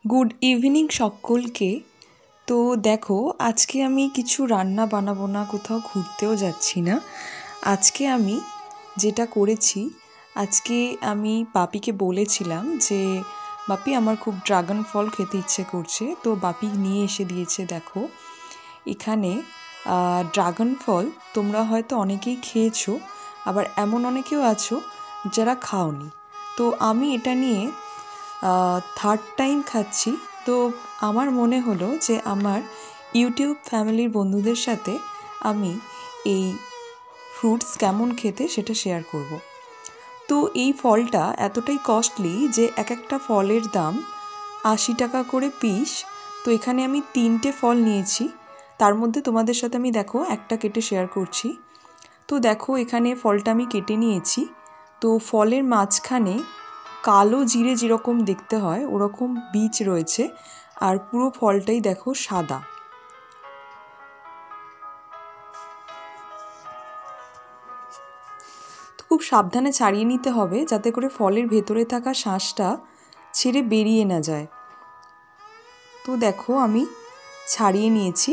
Good evening সকলকে। তো দেখো, আজকে আমি কিছু রান্না বানাবো না, কোথাও ঘুরতেও যাচ্ছি না। আজকে আমি যেটা করেছি, আজকে আমি বাপিকে বলেছিলাম যে বাপি আমার খুব ড্রাগন ফল খেতে ইচ্ছে করছে, তো বাপি নিয়ে এসে দিয়েছে। দেখো এখানে ড্রাগন ফল তোমরা হয়তো অনেকেই খেয়েছো, আবার এমন অনেকেও আছো যারা খাওনি। তো আমি এটা নিয়ে থার্ড টাইম খাচ্ছি। তো আমার মনে হলো যে আমার ইউটিউব ফ্যামিলির বন্ধুদের সাথে আমি এই ফ্রুটস কেমন খেতে সেটা শেয়ার করব। তো এই ফলটা এতটাই কস্টলি যে এক একটা ফলের দাম 80 টাকা করে পিস। তো এখানে আমি 3টে ফল নিয়েছি, তার মধ্যে তোমাদের সাথে আমি দেখো একটা কেটে শেয়ার করছি। তো দেখো এখানে ফলটা আমি কেটে নিয়েছি। তো ফলের মাঝখানে কালো জিরে যেরকম দেখতে হয় ওরকম বীজ রয়েছে, আর পুরো ফলটাই দেখো সাদা। তো খুব সাবধানে ছাড়িয়ে নিতে হবে যাতে করে ফলের ভেতরে থাকা শাঁসটা ছেড়ে বেরিয়ে না যায়। তো দেখো আমি ছাড়িয়ে নিয়েছি।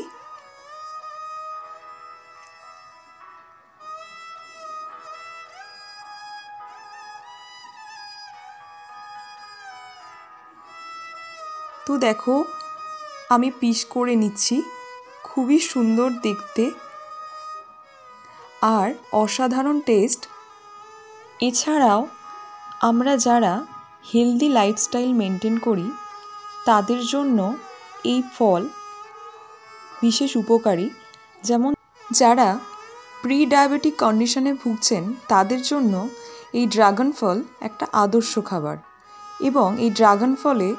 তো দেখো আমি পিস করে নিচ্ছি, খুবই সুন্দর দেখতে আর অসাধারণ টেস্ট। এছাড়াও আমরা যারা হেলদি লাইফস্টাইল মেনটেন করি তাদের জন্য এই ফল বিশেষ উপকারী। যেমন যারা প্রি ডায়াবেটিক কন্ডিশনে ভুগছেন তাদের জন্য এই ড্রাগন ফল একটা আদর্শ খাবার, এবং এই ড্রাগন ফলে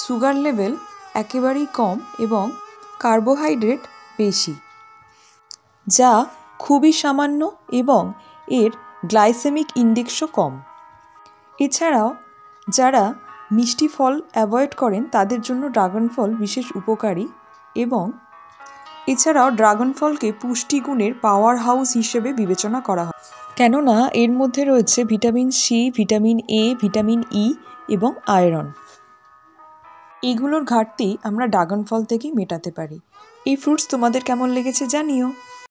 সুগার লেভেল একেবারেই কম এবং কার্বোহাইড্রেট বেশি, যা খুবই সামান্য, এবং এর গ্লাইসেমিক ইন্ডেক্সও কম। এছাড়াও যারা মিষ্টি ফল অ্যাভয়েড করেন তাদের জন্য ড্রাগন ফল বিশেষ উপকারী, এবং এছাড়াও ড্রাগন ফলকে পুষ্টিগুণের পাওয়ার হাউস হিসেবে বিবেচনা করা হয়, কেননা এর মধ্যে রয়েছে vitamin C, vitamin A, vitamin E এবং আয়রন। এগুলোর ঘাটতি আমরা ড্রাগন ফল থেকেই মেটাতে পারি। এই ফ্রুটস তোমাদের কেমন লেগেছে জানিও।